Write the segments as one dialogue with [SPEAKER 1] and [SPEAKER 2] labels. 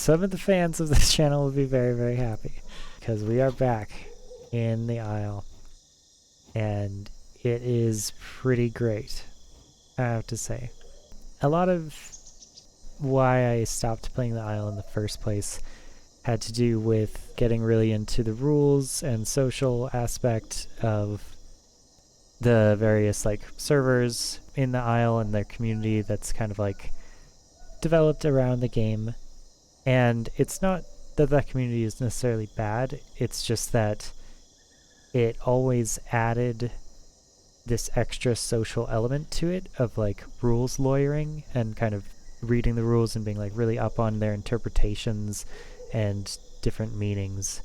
[SPEAKER 1] some of the fans of this channel will be very, very happy because we are back in the Isle, and it is pretty great, I have to say. A lot of why I stopped playing the Isle in the first place had to do with getting really into the rules and social aspect of the various like servers in the Isle and their community that's kind of like developed around the game. And it's not that that community is necessarily bad, it's just that it always added this extra social element to it of like rules lawyering and kind of reading the rules and being like really up on their interpretations and different meanings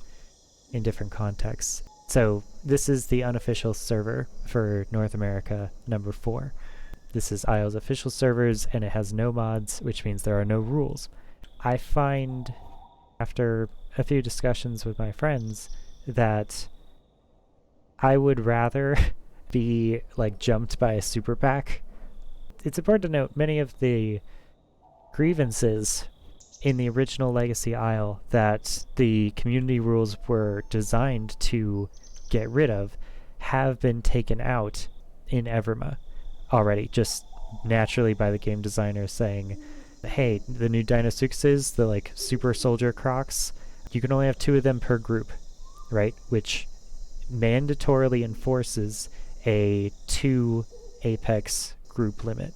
[SPEAKER 1] in different contexts. So this is the unofficial server for North America, number 4. This is Isle's official servers, and it has no mods, which means there are no rules. I find, after a few discussions with my friends, that I would rather be like jumped by a super PAC. It's important to note many of the grievances in the original Legacy Isle that the community rules were designed to get rid of have been taken out in Everma already, just naturally by the game designer saying, hey, the new Dinosuchuses, the like super soldier crocs, you can only have 2 of them per group, right? Which mandatorily enforces a 2 apex group limit,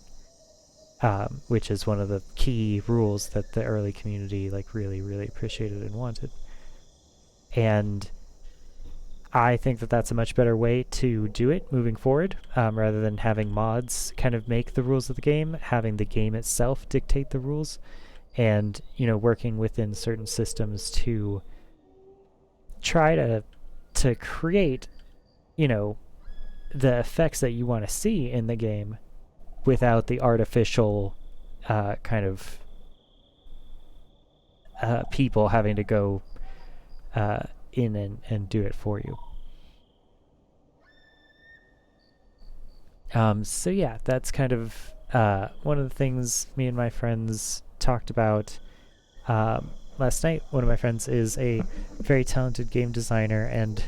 [SPEAKER 1] which is one of the key rules that the early community like really appreciated and wanted. And I think that that's a much better way to do it moving forward, rather than having mods kind of make the rules of the game, having the game itself dictate the rules, and, you know, working within certain systems to try to create, you know, the effects that you want to see in the game without the artificial kind of people having to go in and do it for you. So yeah, that's kind of one of the things me and my friends talked about last night. One of my friends is a very talented game designer and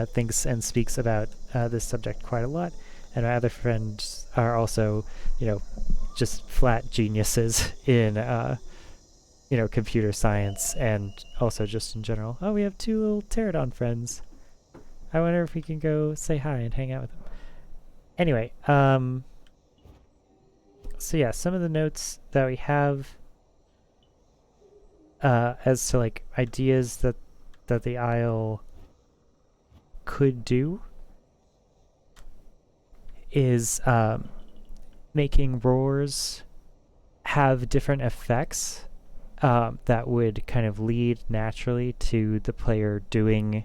[SPEAKER 1] thinks and speaks about this subject quite a lot. And my other friends are also, you know, just flat geniuses in, you know, computer science and also just in general. Oh, we have 2 little pterodon friends. I wonder if we can go say hi and hang out with them. Anyway, so yeah, some of the notes that we have as to like ideas that the Isle could do is making roars have different effects that would kind of lead naturally to the player doing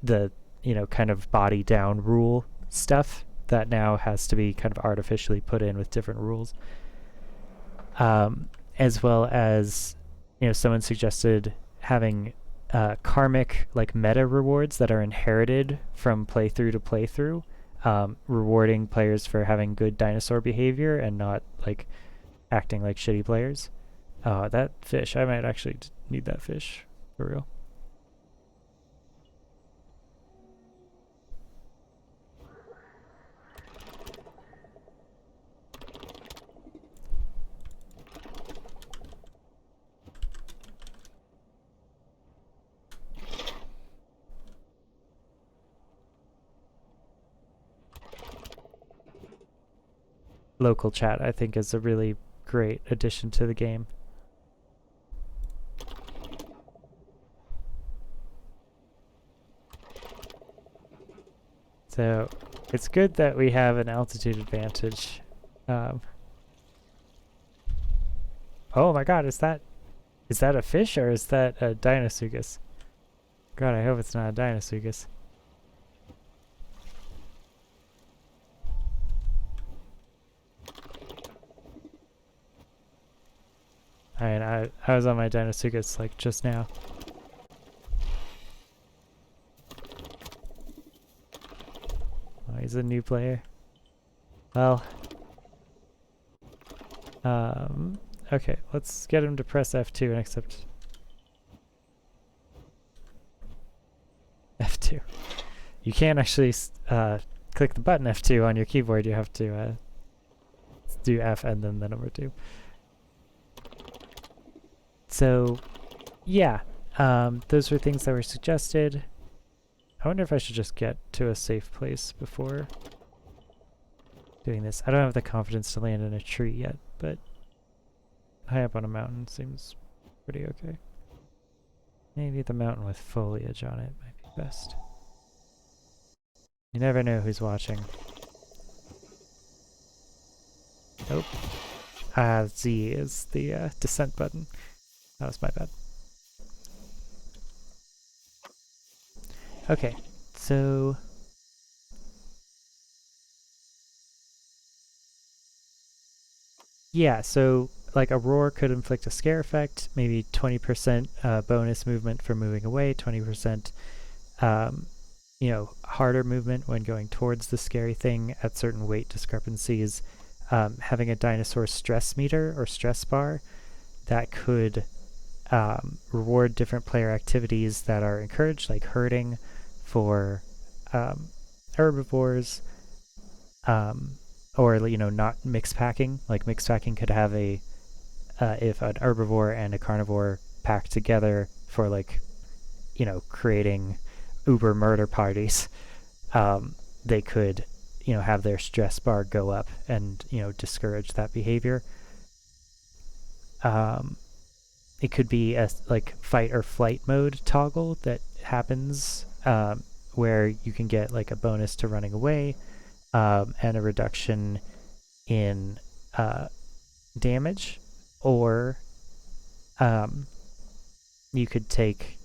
[SPEAKER 1] the, you know, kind of body down rule stuff that now has to be kind of artificially put in with different rules. As well as, you know, someone suggested having karmic like meta rewards that are inherited from playthrough to playthrough, rewarding players for having good dinosaur behavior and not like acting like shitty players. That fish, I might actually need that fish for real. Local chat, I think, is a really great addition to the game. So it's good that we have an altitude advantage. Oh my god, is that a fish or is that a Deinosuchus? God, I hope it's not a Deinosuchus. I mean, I was on my Deinosuchus like just now. Oh, he's a new player. Well, okay, let's get him to press F2 and accept F2. You can't actually click the button F2 on your keyboard. You have to do F and then the number 2. So, yeah, those were things that were suggested. I wonder if I should just get to a safe place before doing this. I don't have the confidence to land in a tree yet, but high up on a mountain seems pretty okay. Maybe the mountain with foliage on it might be best. You never know who's watching. Nope. Z is the descent button. That was my bad. Okay, so yeah, so like a roar could inflict a scare effect, maybe 20% bonus movement for moving away, 20% you know, harder movement when going towards the scary thing at certain weight discrepancies. Having a dinosaur stress meter or stress bar that could reward different player activities that are encouraged, like herding for herbivores, or you know, not mixed packing. Like mixed packing could have a if an herbivore and a carnivore pack together for, like, you know, creating uber murder parties, they could, you know, have their stress bar go up and, you know, discourage that behavior. It could be a like fight or flight mode toggle that happens, where you can get like a bonus to running away, and a reduction in damage, or you could take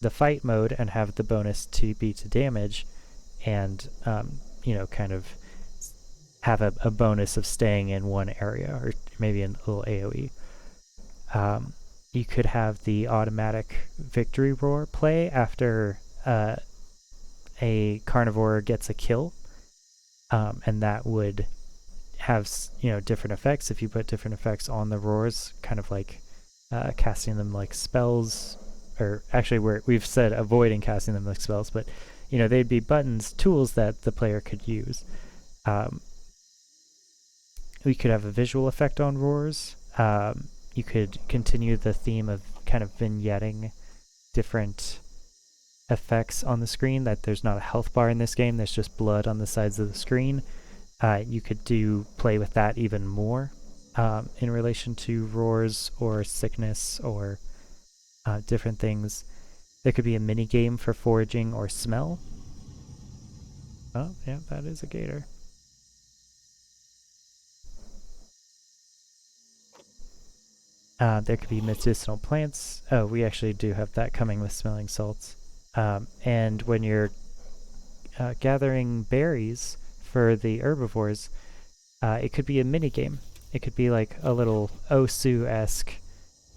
[SPEAKER 1] the fight mode and have the bonus to be to damage, and you know, kind of have a bonus of staying in one area, or maybe a little AoE. You could have the automatic victory roar play after a carnivore gets a kill, and that would have, you know, different effects if you put different effects on the roars, kind of like casting them like spells, or actually we've said avoiding casting them like spells, but you know, they'd be buttons, tools that the player could use. We could have a visual effect on roars. You could continue the theme of kind of vignetting different effects on the screen, that there's not a health bar in this game, there's just blood on the sides of the screen. You could play with that even more in relation to roars or sickness or different things. There could be a mini game for foraging or smell. Oh, yeah, that is a gator. There could be medicinal plants. Oh, we actually do have that coming with smelling salts. And when you're gathering berries for the herbivores, it could be a mini game. It could be like a little Osu-esque,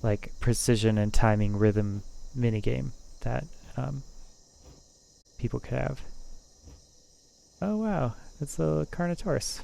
[SPEAKER 1] like precision and timing rhythm mini game that people could have. Oh wow, it's a Carnotaurus.